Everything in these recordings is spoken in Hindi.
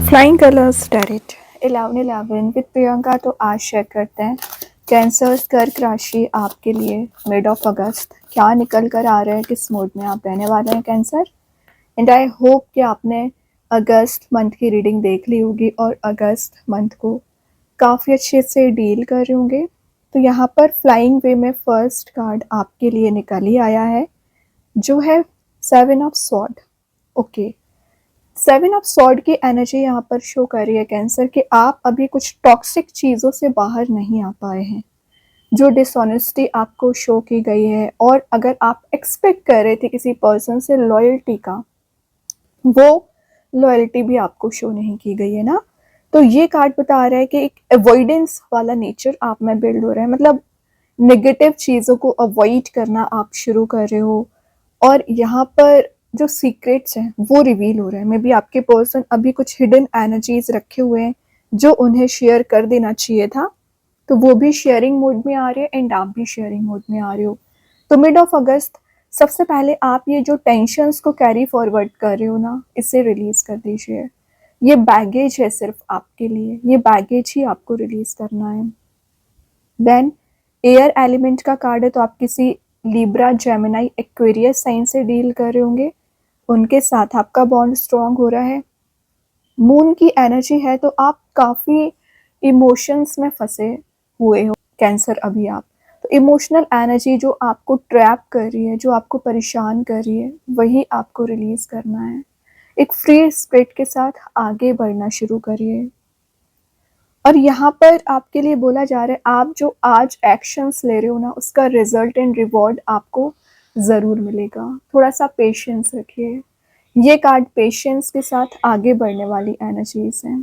Flying colours tarot 1111 with Priyanka. तो आज शेयर करते हैं कैंसर कर्क राशि आपके लिए मिड ऑफ अगस्त क्या निकल कर आ रहा है, किस मूड में आप रहने वाले हैं कैंसर। एंड आई होप कि आपने अगस्त मंथ की रीडिंग देख ली होगी और अगस्त मंथ को काफ़ी अच्छे से डील कर रहे होंगे। तो यहाँ पर फ्लाइंग वे में फर्स्ट कार्ड आपके लिए निकल ही आया है जो है 7 of sword. Okay, 7 of sword की एनर्जी यहाँ पर शो कर रही है कैंसर कि आप अभी कुछ टॉक्सिक चीज़ों से बाहर नहीं आ पाए हैं, जो डिसऑनेस्टी आपको शो की गई है। और अगर आप एक्सपेक्ट कर रहे थे किसी पर्सन से लॉयल्टी का, वो लॉयल्टी भी आपको शो नहीं की गई है ना। तो ये कार्ड बता रहा है कि एक अवॉइडेंस वाला नेचर आप में बिल्ड हो रहा है, मतलब नेगेटिव चीज़ों को अवॉइड करना आप शुरू कर रहे हो। और यहाँ पर जो सीक्रेट्स हैं वो रिवील हो रहे हैं। मे बी आपके पर्सन अभी कुछ हिडन एनर्जीज रखे हुए हैं जो उन्हें शेयर कर देना चाहिए था, तो वो भी शेयरिंग मोड में आ रहे हैं एंड आप भी शेयरिंग मोड में आ रहे हो। तो मिड ऑफ अगस्त सबसे पहले आप ये जो टेंशन्स को कैरी फॉरवर्ड कर रहे हो ना, इसे रिलीज कर दीजिए। ये बैगेज है सिर्फ आपके लिए, ये बैगेज ही आपको रिलीज करना है। देन एयर एलिमेंट का कार्ड है, तो आप किसी लिब्रा, जेमिनाई, एक्वेरियस साइन से डील कर रहे होंगे, उनके साथ आपका बॉन्ड स्ट्रांग हो रहा है। मून की एनर्जी है, तो आप काफ़ी इमोशंस में फंसे हुए हो कैंसर अभी आप। तो इमोशनल एनर्जी जो आपको ट्रैप कर रही है, जो आपको परेशान कर रही है, वही आपको रिलीज करना है। एक फ्री स्पिरिट के साथ आगे बढ़ना शुरू करिए। और यहाँ पर आपके लिए बोला जा रहा है, आप जो आज एक्शंस ले रहे हो ना, उसका रिजल्ट एंड रिवॉर्ड आपको ज़रूर मिलेगा। थोड़ा सा पेशेंस रखिए। ये कार्ड पेशेंस के साथ आगे बढ़ने वाली एनर्जीज हैं।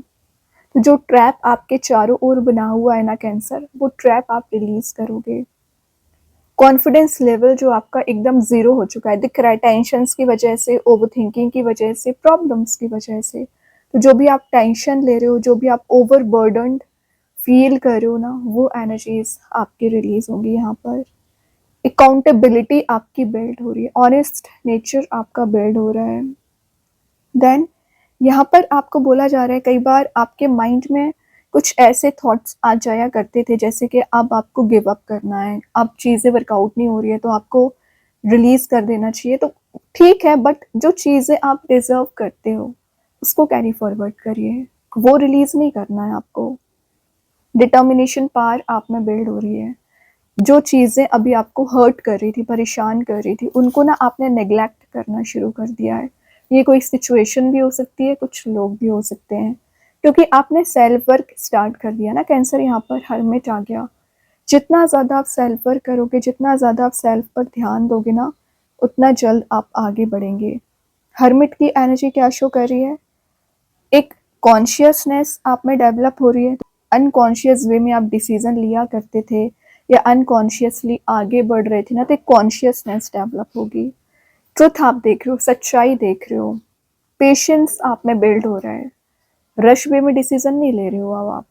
तो जो ट्रैप आपके चारों ओर बना हुआ है ना कैंसर, वो ट्रैप आप रिलीज करोगे। कॉन्फिडेंस लेवल जो आपका एकदम ज़ीरो हो चुका है दिख रहा है, टेंशन्स की वजह से, ओवर थिंकिंग की वजह से, प्रॉब्लम्स की वजह से। तो जो भी आप टेंशन ले रहे हो, जो भी आप ओवर बर्डनड फील कर रहे हो ना, वो एनर्जीज आपकी रिलीज होंगी। यहाँ पर अकाउंटेबिलिटी आपकी बिल्ड हो रही है, ऑनेस्ट नेचर आपका बिल्ड हो रहा है। देन यहाँ पर आपको बोला जा रहा है, कई बार आपके माइंड में कुछ ऐसे थॉट्स आ जाया करते थे जैसे कि अब आपको गिव अप करना है, अब चीज़ें वर्कआउट नहीं हो रही है तो आपको रिलीज कर देना चाहिए। तो ठीक है, बट जो चीज़ें आप डिजर्व करते हो उसको कैरी फॉरवर्ड करिए, वो रिलीज नहीं करना है आपको। डिटर्मिनेशन पावर आप में बिल्ड हो रही है। जो चीज़ें अभी आपको हर्ट कर रही थी, परेशान कर रही थी, उनको ना आपने नेग्लेक्ट करना शुरू कर दिया है। ये कोई सिचुएशन भी हो सकती है, कुछ लोग भी हो सकते हैं, क्योंकि आपने सेल्फ वर्क स्टार्ट कर दिया ना कैंसर। यहाँ पर हर्मिट आ गया। जितना ज़्यादा आप सेल्फ वर्क करोगे, जितना ज़्यादा आप सेल्फ पर ध्यान दोगे ना, उतना जल्द आप आगे बढ़ेंगे। हर्मिट की एनर्जी क्या शो कर रही है, एक कॉन्शियसनेस आप में डेवलप हो रही है। अनकॉन्शियस वे में आप डिसीजन लिया करते थे या अनकॉन्शियसली आगे बढ़ रहे थे ना, तो एक कॉन्शियसनेस डेवलप होगी। ट्रुथ आप देख रहे हो, सच्चाई देख रहे हो, पेशेंस आप में बिल्ड हो रहा है। रश वे में डिसीजन नहीं ले रहे हो अब आप।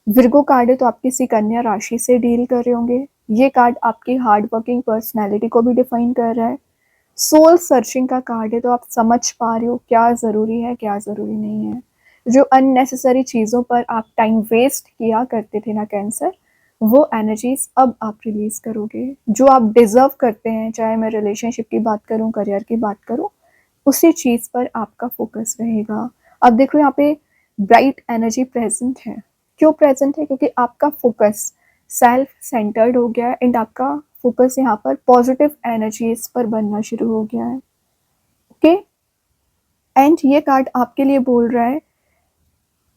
विर्गो कार्ड है, तो आप किसी कन्या राशि से डील कर रहे होंगे। ये कार्ड आपकी हार्ड वर्किंग पर्सनैलिटी को भी डिफाइन कर रहा है। सोल सर्चिंग का कार्ड है, तो आप समझ पा रहे हो क्या ज़रूरी है, क्या ज़रूरी नहीं है। जो अननेसेसरी चीज़ों पर आप टाइम वेस्ट किया करते थे ना कैंसर, वो एनर्जीज अब आप रिलीज करोगे। जो आप डिजर्व करते हैं, चाहे मैं रिलेशनशिप की बात करूं, करियर की बात करूं, उसी चीज़ पर आपका फोकस रहेगा। अब देखो यहाँ पे ब्राइट एनर्जी प्रेजेंट है। क्यों प्रेजेंट है, क्योंकि आपका फोकस सेल्फ सेंटर्ड हो गया है एंड आपका फोकस यहाँ पर पॉजिटिव एनर्जीज पर बनना शुरू हो गया है। ओके, एंड ये कार्ड आपके लिए बोल रहा है,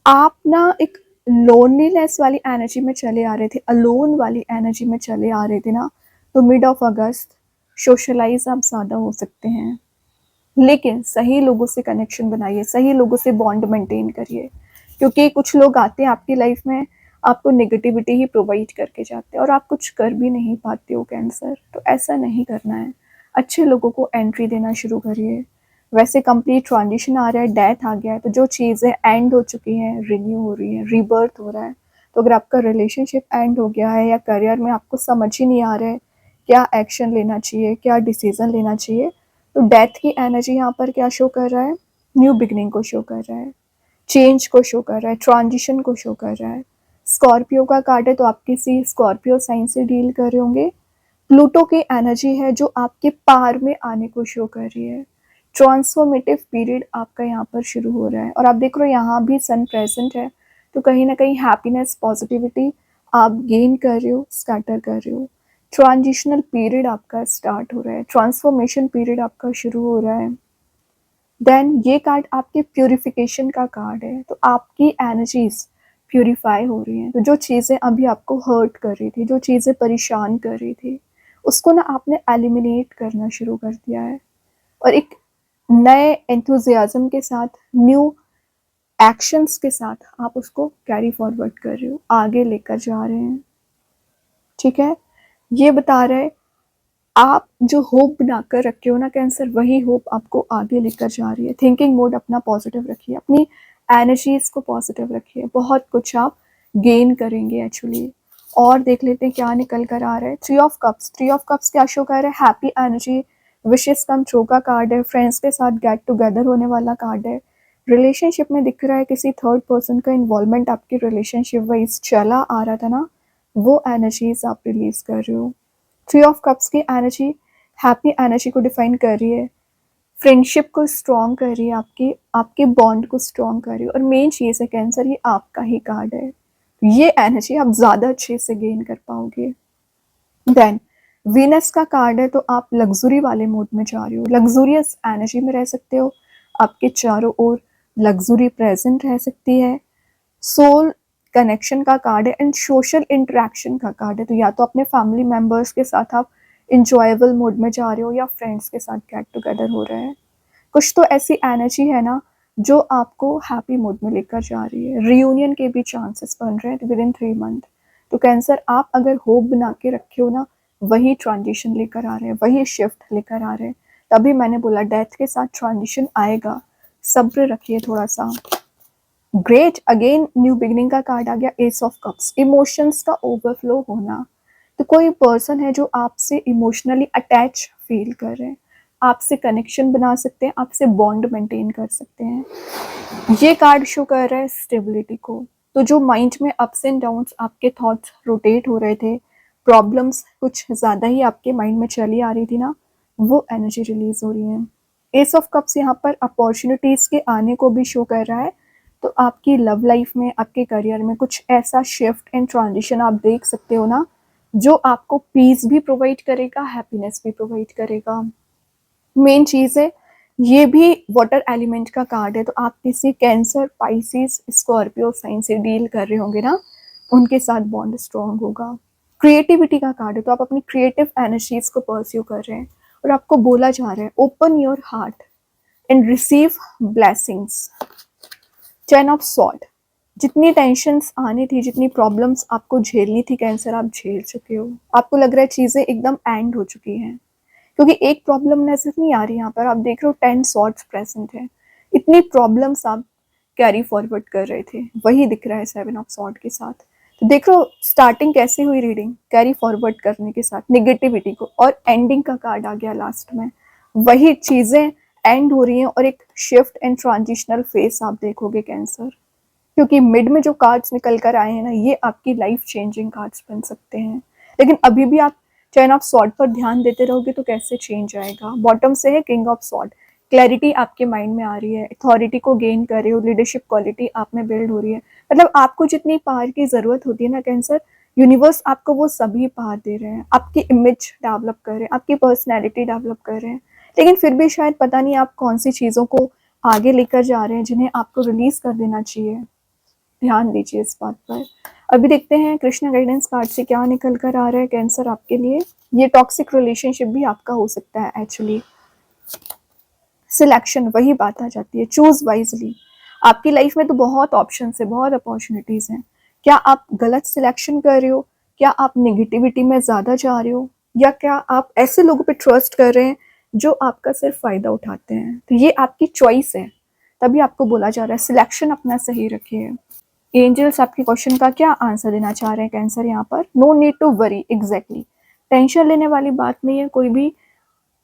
आप ना एक लोनलीनेस वाली एनर्जी में चले आ रहे थे, अलोन वाली एनर्जी में चले आ रहे थे ना, तो मिड ऑफ अगस्त सोशलाइज आप ज़्यादा हो सकते हैं। लेकिन सही लोगों से कनेक्शन बनाइए, सही लोगों से बॉन्ड मेंटेन करिए, क्योंकि कुछ लोग आते हैं आपकी लाइफ में, आपको नेगेटिविटी ही प्रोवाइड करके जाते हैं और आप कुछ कर भी नहीं पाते हो कैंसर। तो ऐसा नहीं करना है, अच्छे लोगों को एंट्री देना शुरू करिए। वैसे कंप्लीट ट्रांजिशन आ रहा है, डेथ आ गया है, तो जो चीज़ें एंड हो चुकी हैं रिन्यू हो रही हैं, रीबर्थ हो रहा है। तो अगर आपका रिलेशनशिप एंड हो गया है या करियर में आपको समझ ही नहीं आ रहा है क्या एक्शन लेना चाहिए, क्या डिसीजन लेना चाहिए, तो डेथ की एनर्जी यहाँ पर क्या शो कर रहा है, न्यू बिगनिंग को शो कर रहा है। चेंज को शो कर रहा है, ट्रांजिशन को शो कर रहा है। स्कॉर्पियो का कार्ड है तो आप किसी स्कॉर्पियो साइन से डील कर रहे होंगे। प्लूटो की एनर्जी है जो आपके पार में आने को शो कर रही है। ट्रांसफॉर्मेटिव पीरियड आपका यहाँ पर शुरू हो रहा है और आप देख रहे हो यहाँ भी सन प्रेजेंट है, तो कहीं ना कहीं हैप्पीनेस, पॉजिटिविटी आप गेन कर रहे हो, स्कैटर कर रहे हो। ट्रांजिशनल पीरियड आपका स्टार्ट हो रहा है, ट्रांसफॉर्मेशन पीरियड आपका शुरू हो रहा है। देन ये कार्ड आपके प्योरिफिकेशन का कार्ड है, तो आपकी एनर्जीज प्योरीफाई हो रही हैं। तो जो चीज़ें अभी आपको हर्ट कर रही थी, जो चीज़ें परेशान कर रही थी, उसको ना आपने एलिमिनेट करना शुरू कर दिया है और एक नए एंथुजियाज्म के साथ, न्यू एक्शंस के साथ आप उसको कैरी फॉरवर्ड कर रहे हो, आगे लेकर जा रहे हैं। ठीक है, ये बता रहे आप जो होप बनाकर रखे हो ना कैंसर, वही होप आपको आगे लेकर जा रही है। थिंकिंग मोड अपना पॉजिटिव रखिए, अपनी एनर्जीज को पॉजिटिव रखिए, बहुत कुछ आप गेन करेंगे एक्चुअली। और देख लेते हैं क्या निकल कर आ रहा है। 3 ऑफ कप्स क्या शो कर रहा है? Happy energy, wishes come true का कार्ड है, फ्रेंड्स के साथ गेट टुगेदर होने वाला कार्ड है। रिलेशनशिप में दिख रहा है किसी थर्ड पर्सन का इन्वॉल्वमेंट आपकी रिलेशनशिप वाइज चला आ रहा था ना, वो एनर्जीज आप रिलीज कर रहे हो। 3 ऑफ कप्स की एनर्जी हैप्पी एनर्जी को डिफाइन कर रही है, फ्रेंडशिप को स्ट्रॉन्ग कर रही है, आपके बॉन्ड को स्ट्रॉन्ग कर रही है। और मेन चीज़ है कैंसर, ये आपका ही कार्ड है, ये एनर्जी आप ज़्यादा अच्छे से गेन कर पाओगे। देन वीनस का कार्ड है, तो आप लग्जरी वाले मूड में जा रहे हो, लग्जूरियस एनर्जी में रह सकते हो, आपके चारों ओर लग्जरी प्रेजेंट रह सकती है। सोल कनेक्शन का कार्ड है एंड सोशल इंटरेक्शन का कार्ड है, तो या तो अपने फैमिली मेम्बर्स के साथ आप इंजॉयबल मूड में जा रहे हो या फ्रेंड्स के साथ गेट टुगेदर हो रहा है। कुछ तो ऐसी एनर्जी है ना जो आपको हैप्पी मूड में लेकर जा रही है। रियूनियन के भी चांसेस बन रहे हैं विद इन 3 मंथ। तो कैंसर, आप अगर होप बना के रखे हो ना, वही ट्रांजिशन लेकर आ रहे हैं, वही शिफ्ट लेकर आ रहे हैं। तभी मैंने बोला डेथ के साथ ट्रांजिशन आएगा, सब्र रखिए थोड़ा सा। ग्रेट, अगेन न्यू बिगिनिंग का कार्ड आ गया, एस ऑफ कप्स, इमोशंस का ओवरफ्लो होना। तो कोई पर्सन है जो आपसे इमोशनली अटैच फील कर रहे हैं, आपसे कनेक्शन बना सकते हैं, आपसे बॉन्ड मेंटेन कर सकते हैं। ये कार्ड शो कर रहा है स्टेबिलिटी को। तो जो माइंड में अप्स एंड डाउन्स, आपके थॉट्स रोटेट हो रहे थे, प्रॉब्लम्स कुछ ज़्यादा ही आपके माइंड में चली आ रही थी ना, वो एनर्जी रिलीज हो रही है। एस ऑफ कप्स यहाँ पर अपॉर्चुनिटीज़ के आने को भी शो कर रहा है। तो आपकी लव लाइफ में, आपके करियर में कुछ ऐसा शिफ्ट एंड ट्रांजिशन आप देख सकते हो ना, जो आपको पीस भी प्रोवाइड करेगा, हैप्पीनेस भी प्रोवाइड करेगा। मेन चीज़ है, ये भी वाटर एलिमेंट का कार्ड है, तो आप किसी कैंसर, पाइसिस, स्कॉर्पियो साइन से डील कर रहे होंगे ना, उनके साथ बॉन्ड स्ट्रॉन्ग होगा। क्रिएटिविटी का कार्ड है, तो आप अपनी क्रिएटिव एनर्जीज को परस्यू कर रहे हैं और आपको बोला जा रहा है open your heart and receive blessings. 10 of sword, जितनी टेंशन्स आनी थी, जितनी प्रॉब्लम्स आपको झेलनी थी कैंसर, आप झेल चुके हो। आपको लग रहा है चीज़ें एकदम एंड हो चुकी हैं, क्योंकि एक प्रॉब्लम नजर नहीं आ रही यहाँ पर। आप देख रहे हो 10 सॉर्ड्स प्रेजेंट है, इतनी प्रॉब्लम्स आप कैरी फॉरवर्ड कर रहे थे, वही दिख रहा है 7 ऑफ सॉर्ड के साथ। तो देख लो स्टार्टिंग कैसी हुई रीडिंग, कैरी फॉरवर्ड करने के साथ निगेटिविटी को, और एंडिंग का कार्ड आ गया लास्ट में, वही चीज़ें एंड हो रही हैं और एक शिफ्ट एंड ट्रांजिशनल फेस आप देखोगे कैंसर। क्योंकि मिड में जो कार्ड्स निकल कर आए हैं ना, ये आपकी लाइफ चेंजिंग कार्ड्स बन सकते हैं। लेकिन अभी भी आप 10 ऑफ सॉर्ड पर ध्यान देते रहोगे तो कैसे चेंज आएगा। बॉटम से है किंग ऑफ सॉर्ड, क्लैरिटी आपके माइंड में आ रही है, अथॉरिटी को गेन कर रहे हो, लीडरशिप क्वालिटी आप में बिल्ड हो रही है। मतलब आपको जितनी पावर की ज़रूरत होती है ना कैंसर, यूनिवर्स आपको वो सभी पावर दे रहे हैं, आपकी इमेज डेवलप कर रहे हैं, आपकी पर्सनैलिटी डेवलप कर रहे हैं। लेकिन फिर भी शायद पता नहीं आप कौन सी चीज़ों को आगे लेकर जा रहे हैं जिन्हें आपको रिलीज़ कर देना चाहिए। ध्यान दीजिए इस बात पर। अभी देखते हैं कृष्णा गाइडेंस कार्ड से क्या निकल कर आ रहा है कैंसर आपके लिए। ये टॉक्सिक रिलेशनशिप भी आपका हो सकता है एक्चुअली। सिलेक्शन, वही बात आ जाती है, चूज वाइजली। आपकी लाइफ में तो बहुत ऑप्शन है, बहुत अपॉर्चुनिटीज हैं। क्या आप गलत सिलेक्शन कर रहे हो? क्या आप निगेटिविटी में ज़्यादा जा रहे हो? या क्या आप ऐसे लोगों पे ट्रस्ट कर रहे हैं जो आपका सिर्फ फ़ायदा उठाते हैं? तो ये आपकी चॉइस है, तभी आपको बोला जा रहा है सिलेक्शन अपना सही रखिए। एंजल्स आपके क्वेश्चन का क्या आंसर देना चाह रहे हैं कैंसर यहाँ पर? No need to worry, exactly. Tension लेने वाली बात नहीं है। कोई भी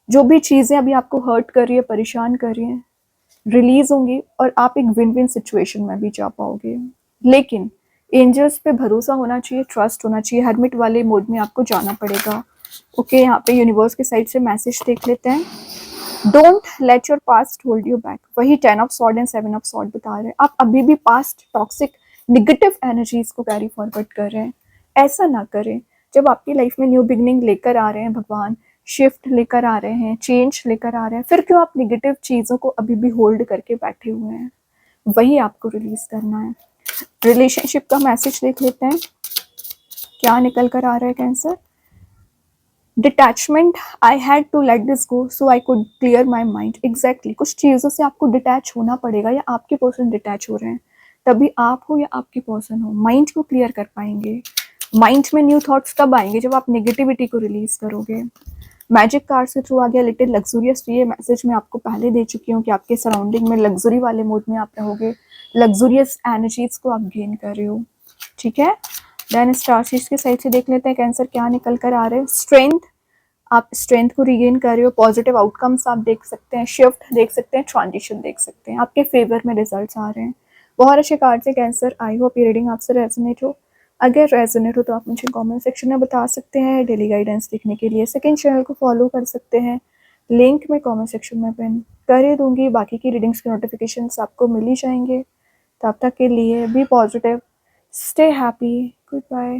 जो भी चीज़ें अभी आपको हर्ट कर रही है, परेशान कर रही हैं, रिलीज होंगी और आप एक विन विन सिचुएशन में भी जा पाओगे। लेकिन एंजल्स पे भरोसा होना चाहिए, ट्रस्ट होना चाहिए, हर्मिट वाले मोड में आपको जाना पड़ेगा। ओके, यहाँ पे यूनिवर्स के साइड से मैसेज देख लेते हैं। Don't let your past hold you back, वही 10 of sword and 7 of sword बता रहे हैं। आप अभी भी पास्ट टॉक्सिक निगेटिव एनर्जीज को कैरी फॉरवर्ड कर रहे हैं, ऐसा ना करें। जब आपकी लाइफ में न्यू बिगनिंग लेकर आ रहे हैं भगवान, शिफ्ट लेकर आ रहे हैं, चेंज लेकर आ रहे हैं, फिर क्यों आप निगेटिव चीज़ों को अभी भी होल्ड करके बैठे हुए हैं? वही आपको रिलीज करना है। रिलेशनशिप का मैसेज देख लेते हैं, क्या निकल कर आ रहा है cancer. Detachment, I had to let this go so I could clear my mind. Exactly, कुछ चीज़ों से आपको डिटैच होना पड़ेगा, या आपके पर्सन डिटैच हो रहे हैं, तभी आप हो या आपके पर्सन हो माइंड को क्लियर कर पाएंगे। माइंड में न्यू थॉट्स तब आएंगे जब आप नेगेटिविटी को रिलीज करोगे। मैजिक कार्ड के थ्रू आ गया लिटिल लग्जूरियस। ये मैसेज मैं आपको पहले दे चुकी हूँ कि आपके सराउंडिंग में लग्जरी वाले मोड में आप रहोगे, लग्जूरियस एनर्जीज को आप गेन कर रहे हो। ठीक है, देन स्टारशीट के साइड से देख लेते हैं कैंसर क्या निकल कर आ रहे हैं। स्ट्रेंथ, आप स्ट्रेंथ को रिगेन कर रहे हो, पॉजिटिव आउटकम्स आप देख सकते हैं, शिफ्ट देख सकते हैं, ट्रांजिशन देख सकते हैं, आपके फेवर में रिजल्ट्स आ रहे हैं। बहुत अच्छे कार्ड से कैंसर। आई होप ये रीडिंग आपसे रेजोनेट हो। अगर रेजोनेट हो तो आप मुझे कमेंट सेक्शन में बता सकते हैं। डेली गाइडेंस देखने के लिए सेकंड चैनल को फॉलो कर सकते हैं, लिंक मैं कमेंट सेक्शन में पिन कर ही दूंगी। बाकी की रीडिंग्स के नोटिफिकेशंस आपको मिल ही जाएंगे। तब तक के लिए be positive, stay happy, good bye.